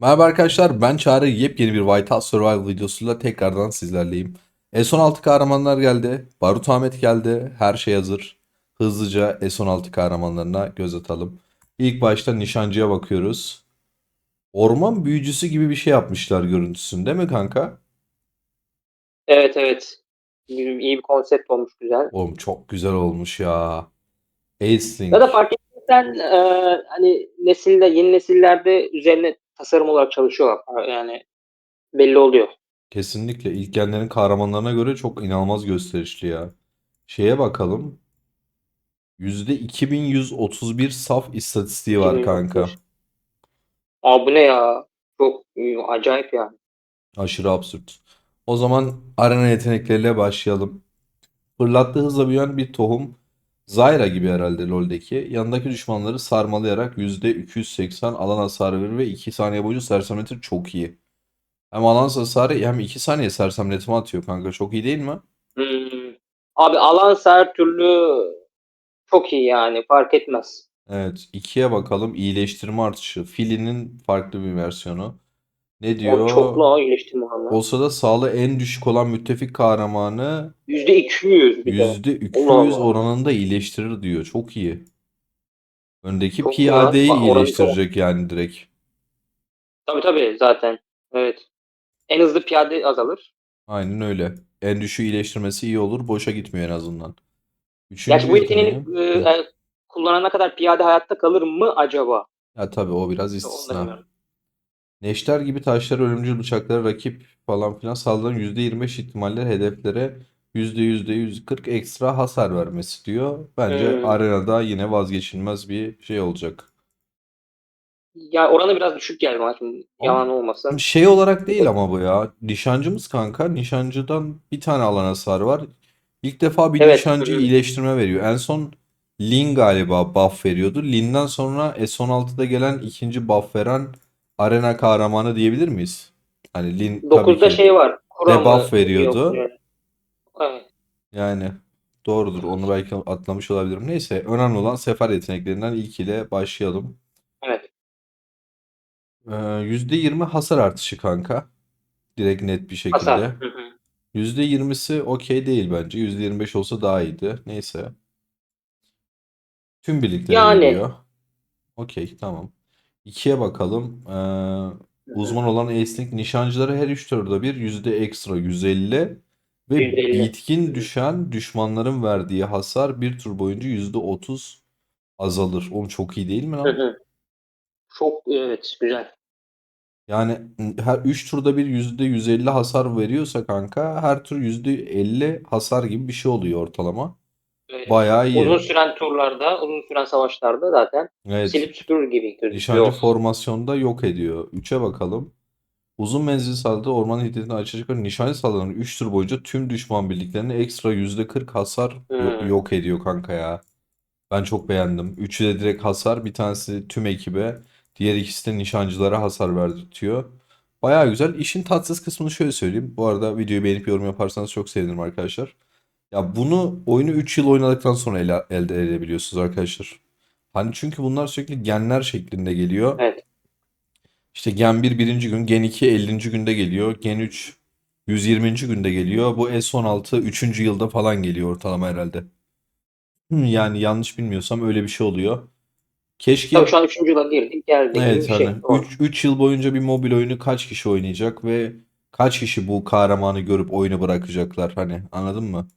Merhaba arkadaşlar, ben Çağrı. Yepyeni bir Whiteout Survival videosuyla tekrardan sizlerleyim. S16 kahramanlar geldi. Barut Ahmet geldi. Her şey hazır. Hızlıca S16 kahramanlarına göz atalım. İlk başta nişancıya bakıyoruz. Orman büyücüsü gibi bir şey yapmışlar görüntüsünde, değil mi kanka? Evet, evet. İyi bir konsept olmuş, güzel. Oğlum çok güzel olmuş ya. Aisling. Ya da fark ettiysen hani yeni nesillerde üzerine tasarım olarak çalışıyorlar. Yani belli oluyor. Kesinlikle ilk genlerin kahramanlarına göre çok inanılmaz gösterişli ya. Şeye bakalım. %2131 saf istatistiği var 2030. kanka. Aa, bu ne ya? Çok acayip yani. Aşırı absürt. O zaman arena yetenekleriyle başlayalım. Fırlattığı hızla büyüyen bir tohum. Zyra gibi herhalde LoL'deki. Yanındaki düşmanları sarmalayarak %280 alan hasarı verir ve 2 saniye boyunca sersemletir. Çok iyi. Hem alan hasarı hem 2 saniye sersemletme atıyor kanka. Çok iyi değil mi? Hmm. Abi alansa her türlü çok iyi yani fark etmez. Evet. 2'ye bakalım. İyileştirme artışı. Fili'nin farklı bir versiyonu. Ne O diyor? çoklu iyileştirme oranı. O sırada sağlığı en düşük olan müttefik kahramanı %200 bir de. Allah %200 Allah. oranında iyileştirir diyor. Çok iyi. Öndeki Çok iyi lan. piyadeyi Oranı çok. iyileştirecek yani direkt. Tabii tabii zaten. Evet. En hızlı piyade azalır. Aynen öyle. En düşüğü iyileştirmesi iyi olur. Boşa gitmiyor en azından. Üçüncü Gerçi bu yeteneğini yeteneği. Hı. kullanana kadar piyade hayatta kalır mı acaba? Ya tabii o biraz Onu da istisna. bilmiyorum. Neşter gibi taşları, ölümcül bıçakları, rakip falan filan saldıran %25 ihtimalle hedeflere %140 ekstra hasar vermesi diyor. Bence Hmm. arenada yine vazgeçilmez bir şey olacak. Ya oranı biraz düşük geldi bana şimdi. Ama Yalan olmasın. şey olarak Bir değil de ama bu ya. Nişancımız kanka. Nişancıdan bir tane alan hasarı var. İlk defa bir evet. nişancı iyileştirme veriyor. En son Lin galiba buff veriyordu. Lin'den sonra S16'da gelen ikinci buff veren arena kahramanı diyebilir miyiz? Hani Lin tabii 9'da ki şey var. Kura mı? debuff Yok. veriyordu. Evet. Yani doğrudur. Onu belki atlamış olabilirim. Neyse, önemli olan sefer yeteneklerinden ilkiyle başlayalım. Evet. %20 hasar artışı kanka. Direkt net bir Hasar. şekilde. Hı hı. %20'si okey değil bence. %25 olsa daha iyiydi. Neyse. Tüm birliklere Yani. veriyor. Okey, tamam. 2'ye bakalım. Hı hı. Uzman olan Ace nişancılara her 3 turda bir yüzde ekstra 150 ve 150. Hı bitkin hı. düşen düşmanların verdiği hasar bir tur boyunca %30 azalır. Oğlum çok iyi değil mi Hı lan? hı. Çok evet güzel. Yani her 3 turda bir %150 hasar veriyorsa kanka her tur %50 hasar gibi bir şey oluyor ortalama. Evet. Bayağı iyi. Uzun süren turlarda, uzun süren savaşlarda zaten Evet. silip süpürür gibi Nişancı gözüküyor. formasyonda yok ediyor. 3'e bakalım. Uzun menzilli saldırı orman hiddetini açacak ve nişancı saldırının 3 tur boyunca tüm düşman birliklerine ekstra %40 hasar Hmm. yok ediyor kanka ya. Ben çok beğendim. Üçü de direkt hasar. Bir tanesi tüm ekibe. Diğer ikisi de nişancılara hasar verdirtiyor. Bayağı güzel. İşin tatsız kısmını şöyle söyleyeyim. Bu arada videoyu beğenip yorum yaparsanız çok sevinirim arkadaşlar. Ya bunu oyunu 3 yıl oynadıktan sonra elde edebiliyorsunuz arkadaşlar. Hani çünkü bunlar sürekli genler şeklinde geliyor. Evet. İşte Gen 1 birinci gün, Gen 2 50. günde geliyor. Gen 3 120. günde geliyor. Bu S16 üçüncü yılda falan geliyor ortalama herhalde. Yani yanlış bilmiyorsam öyle bir şey oluyor. Tabii Keşke şu an 3. yıla girdik geldi gibi evet bir şey. hani Doğru. 3 yıl boyunca bir mobil oyunu kaç kişi oynayacak ve kaç kişi bu kahramanı görüp oyunu bırakacaklar hani anladın mı?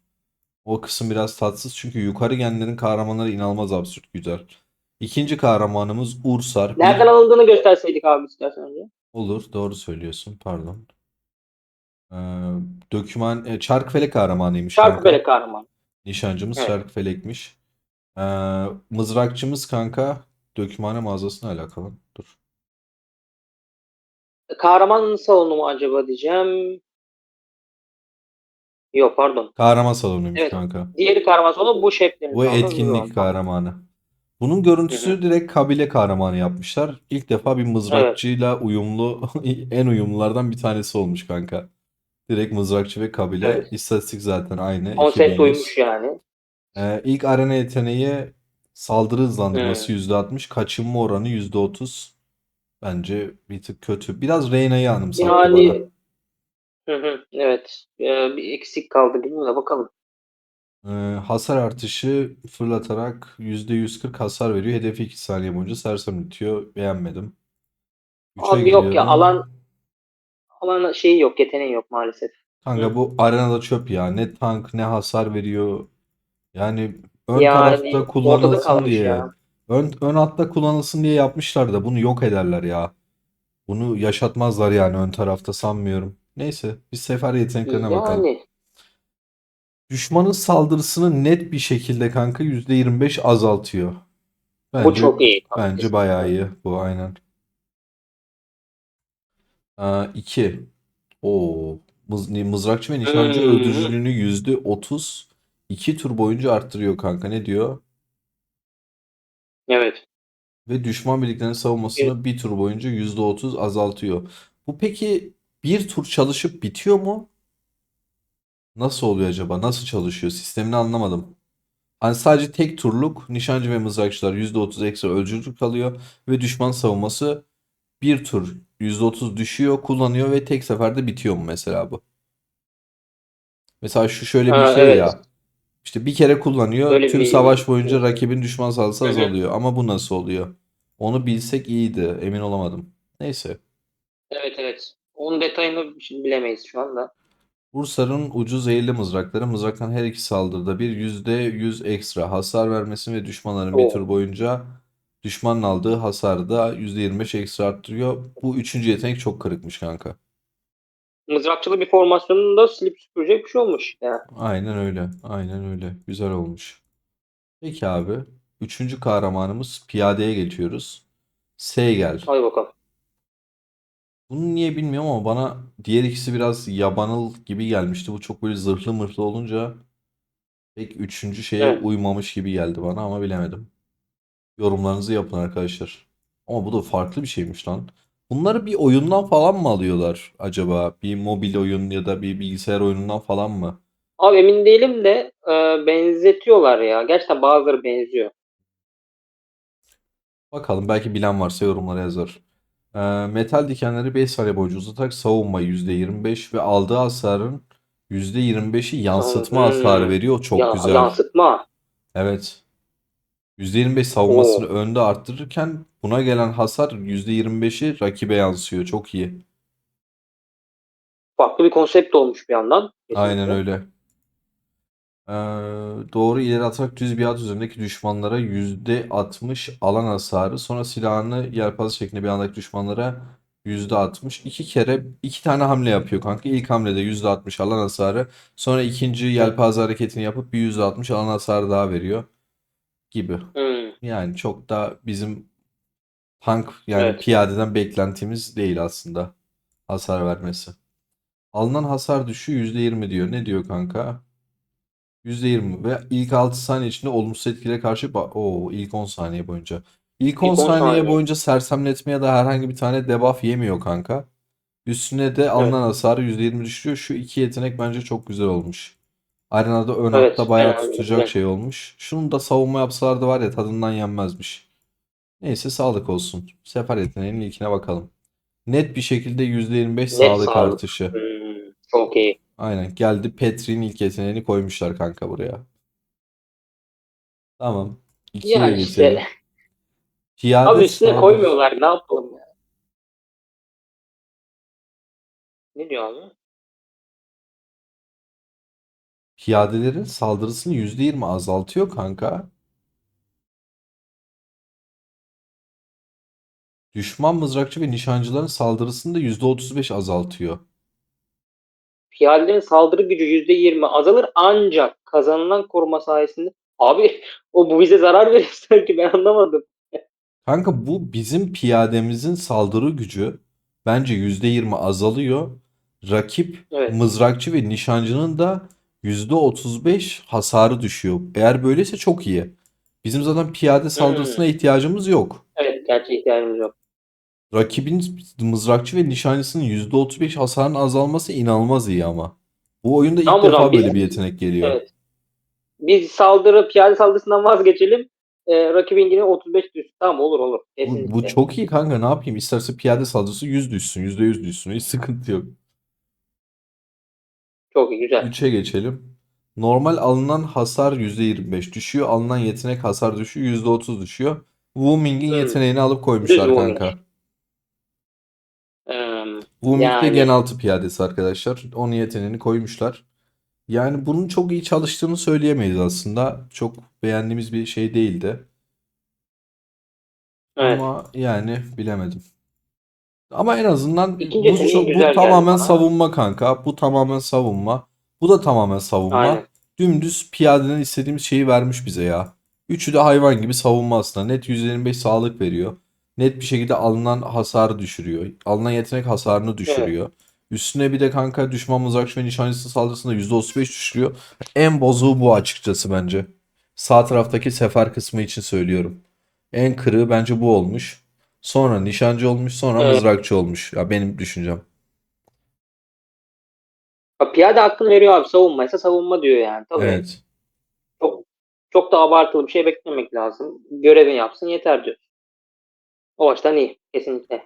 O kısım biraz tatsız çünkü yukarı genlerin kahramanları inanılmaz absürt güzel. İkinci kahramanımız Ursar. Nereden alındığını gösterseydik abi istersen önce. Olur, doğru söylüyorsun, pardon. Ee, Döküman Çarkıfelek kahramanıymış kanka. Çarkıfelek kahraman. Nişancımız Evet. Çarkıfelek'miş. Mızrakçımız kanka dökümhane mağazasına alakalı. Dur. Kahraman salonu mu acaba diyeceğim. Yok pardon. Kahraman salonuymuş Evet. kanka. Diğeri kahraman salonu bu şeflerin Bu salonu. Doğru. etkinlik Tamam. kahramanı. Bunun Hı hı. görüntüsünü direkt kabile kahramanı yapmışlar. İlk defa bir Evet. mızrakçıyla uyumlu, en uyumlulardan bir tanesi olmuş kanka. Direkt mızrakçı ve kabile. Evet. İstatistik zaten aynı. Konsept uymuş 2100. yani. İlk arena yeteneği saldırı Hı. hızlandırması %60, kaçınma oranı %30. Bence bir tık kötü. Biraz Reyna'yı anımsattı bana. Yani hı hı, evet. Bir eksik kaldı gibi de bakalım. Ee, Hasar artışı fırlatarak %140 hasar veriyor. Hedefi 2 saniye boyunca sersemletiyor. Beğenmedim. 3'e Abi yok ya, geliyorum. alan şeyi yok, yeteneği yok maalesef. Kanka Hı. bu arenada çöp ya. Ne tank ne hasar veriyor. Yani ön tarafta Yani ortada kullanılsın kalmış diye. ya. Ön hatta kullanılsın diye yapmışlar da bunu yok ederler ya. Bunu yaşatmazlar yani ön tarafta sanmıyorum. Neyse biz sefer yeteneklerine bakalım. Yani Düşmanın saldırısını net bir şekilde kanka %25 azaltıyor. bu Bence çok iyi kanka, bence kesinlikle. bayağı iyi bu aynen. 2. Oo. Mızrakçı ve nişancı Hmm, öldürücülüğünü %30 2 tur boyunca arttırıyor kanka. Ne diyor? evet. Ve düşman birliklerinin savunmasını bir tur boyunca %30 azaltıyor. Bu peki bir tur çalışıp bitiyor mu? Nasıl oluyor acaba? Nasıl çalışıyor? Sistemini anlamadım. Hani sadece tek turluk nişancı ve mızrakçılar %30 ekstra öldürücülük kalıyor ve düşman savunması bir tur %30 düşüyor, kullanıyor ve tek seferde bitiyor mu mesela bu? Mesela şu şöyle bir şey Evet. ya. İşte bir kere kullanıyor, Öyle tüm bir savaş boyunca şey. rakibin düşman saldırısı Hı hı. azalıyor. Ama bu nasıl oluyor? Onu bilsek iyiydi, emin olamadım. Neyse. Evet, evet. Onun detayını şimdi bilemeyiz şu anda. Bursa'nın ucuz zehirli mızrakları mızraktan her iki saldırıda bir %100 ekstra hasar vermesini ve düşmanların bir tur Oo. boyunca düşmanın aldığı hasarı da %25 ekstra arttırıyor. Bu üçüncü yetenek çok kırıkmış kanka. Mızrakçılı bir formasyonunda silip süpürecek bir şey olmuş. Yani. Aynen öyle. Aynen öyle. Güzel olmuş. Peki abi. Üçüncü kahramanımız piyadeye geçiyoruz. Seygel. Hadi bakalım. Bunu niye bilmiyorum ama bana diğer ikisi biraz yabanıl gibi gelmişti. Bu çok böyle zırhlı mırhlı olunca pek üçüncü şeye Evet. uymamış gibi geldi bana ama bilemedim. Yorumlarınızı yapın arkadaşlar. Ama bu da farklı bir şeymiş lan. Bunları bir oyundan falan mı alıyorlar acaba? Bir mobil oyun ya da bir bilgisayar oyunundan falan mı? Abi emin değilim de benzetiyorlar ya. Gerçekten bazıları benziyor. Bakalım belki bilen varsa yorumlara yazar. Metal dikenleri 5 saniye boyunca uzatarak savunma %25 ve aldığı hasarın %25'i yansıtma hasarı Hmm. veriyor. O çok Ya güzel. yansıtma. Evet. %25 savunmasını Oo. önde arttırırken buna gelen hasar %25'i rakibe yansıyor. Çok iyi. Farklı bir konsept olmuş bir yandan. Aynen Kesinlikle. öyle. Ee, doğru ileri atarak düz bir at üzerindeki düşmanlara %60 alan hasarı. Sonra silahını yelpaze şeklinde bir andaki düşmanlara %60. İki kere iki tane hamle yapıyor kanka. İlk hamlede %60 alan hasarı. Sonra ikinci Hı. yelpaze hareketini yapıp bir %60 alan hasarı daha veriyor gibi. Hmm. Yani çok da bizim tank yani Evet. piyadeden beklentimiz değil aslında hasar vermesi. Alınan hasar düşüğü %20 diyor. Ne diyor kanka? %20 ve ilk 6 saniye içinde olumsuz etkilere karşı ilk 10 saniye boyunca. İlk 10 İlk 10 saniye saniye. boyunca sersemletme ya da herhangi bir tane debuff yemiyor kanka. Üstüne de alınan Evet. hasarı %20 düşürüyor. Şu iki yetenek bence çok güzel olmuş. Arenada ön hatta Evet. bayağı Yani tutacak güzel. şey olmuş. Şunu da savunma yapsalardı var ya tadından yenmezmiş. Neyse sağlık olsun. Sefer yeteneğinin ilkine bakalım. Net bir şekilde %25 Net sağlık sağlık. artışı. Çok iyi. Aynen geldi Petri'nin ilk yeteneğini koymuşlar kanka buraya. Tamam. İkiye Yani işte geçelim. Piyade abi üstüne saldır. koymuyorlar. Ne yapalım ya? Ne diyor abi? Piyadelerin saldırısını %20 azaltıyor kanka. Düşman mızrakçı ve nişancıların saldırısını da %35 azaltıyor. Piyadelerin saldırı gücü %20 azalır ancak kazanılan koruma sayesinde. Abi bu bize zarar verir sanki, ben anlamadım. Kanka bu bizim piyademizin saldırı gücü bence %20 azalıyor. Rakip Evet. mızrakçı ve nişancının da %35 hasarı düşüyor. Eğer böyleyse çok iyi. Bizim zaten piyade saldırısına Hmm. ihtiyacımız yok. Evet, gerçi ihtiyacımız yok. Rakibin mızrakçı ve nişancısının %35 hasarın azalması inanılmaz iyi ama. Bu oyunda ilk Tamam, o zaman defa biz böyle bir yetenek geliyor. evet. Biz piyade saldırısından vazgeçelim. rakibin yine 35 düşsün. Tamam, olur olur. Bu Kesinlikle. çok iyi kanka, ne yapayım? İsterse piyade saldırısı 100 düşsün, %100 düşsün. Hiç sıkıntı yok. Çok iyi, güzel. 3'e geçelim. Normal alınan hasar %25 düşüyor. Alınan yetenek hasar düşüyor. %30 düşüyor. Wuming'in Hmm. yeteneğini alıp Düz koymuşlar moving. kanka. Wuming de Gen Yani 6 piyadesi arkadaşlar. Onun yeteneğini koymuşlar. Yani bunun çok iyi çalıştığını söyleyemeyiz aslında. Çok beğendiğimiz bir şey değildi. evet. Ama yani bilemedim. Ama en azından İkinci bu yeteneği bu güzel geldi tamamen bana. savunma kanka. Bu tamamen savunma. Bu da tamamen savunma. Aynen. Dümdüz piyadeden istediğimiz şeyi vermiş bize ya. Üçü de hayvan gibi savunma aslında. Net 125 sağlık veriyor. Net bir şekilde alınan hasarı düşürüyor. Alınan yetenek hasarını Evet. düşürüyor. Üstüne bir de kanka düşman mızrakçı ve nişancısı saldırısında %35 düşürüyor. En bozuğu bu açıkçası bence. Sağ taraftaki sefer kısmı için söylüyorum. En kırığı bence bu olmuş. Sonra nişancı olmuş, sonra Evet. mızrakçı olmuş. Ya benim düşüncem. Piyade hakkını veriyor abi. Savunmaysa savunma diyor yani. Tabii. Evet. Çok çok da abartılı bir şey beklemek lazım. Görevini yapsın yeter diyor. O açıdan iyi. Kesinlikle.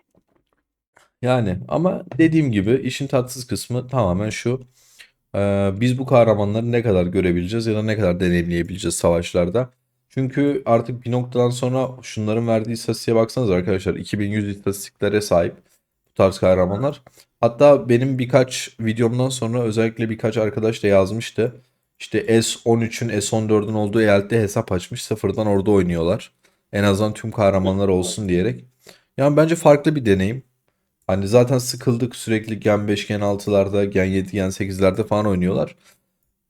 Yani ama dediğim gibi işin tatsız kısmı tamamen şu. Biz bu kahramanları ne kadar görebileceğiz ya da ne kadar deneyimleyebileceğiz savaşlarda. Çünkü artık bir noktadan sonra şunların verdiği istatistiğe baksanız arkadaşlar, 2100 istatistiklere sahip bu tarz kahramanlar. Hatta benim birkaç videomdan sonra özellikle birkaç arkadaş da yazmıştı. İşte S13'ün S14'ün olduğu eyalette hesap açmış, sıfırdan orada oynuyorlar. En azından tüm kahramanlar olsun diyerek. Yani bence farklı bir deneyim. Hani zaten sıkıldık, sürekli Gen 5, Gen 6'larda, Gen 7, Gen 8'lerde falan oynuyorlar.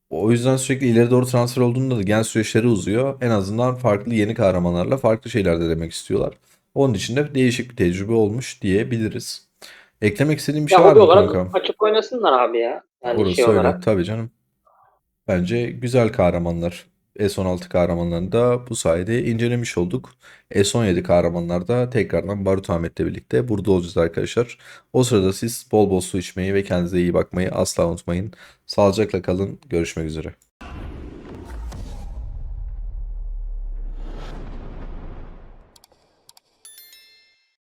O yüzden sürekli ileri doğru transfer olduğunda da gen süreçleri uzuyor. En azından farklı yeni kahramanlarla farklı şeyler de demek istiyorlar. Onun için de değişik bir tecrübe olmuş diyebiliriz. Eklemek istediğim bir Ya şey var hobi mı olarak kanka? açıp oynasınlar abi ya. Yani şey Orası öyle olarak. tabii canım. Bence güzel kahramanlar. S16 kahramanlarını da bu sayede incelemiş olduk. S17 kahramanlar da tekrardan Barut Ahmet'le birlikte burada olacağız arkadaşlar. O sırada siz bol bol su içmeyi ve kendinize iyi bakmayı asla unutmayın. Sağlıcakla kalın. Görüşmek üzere.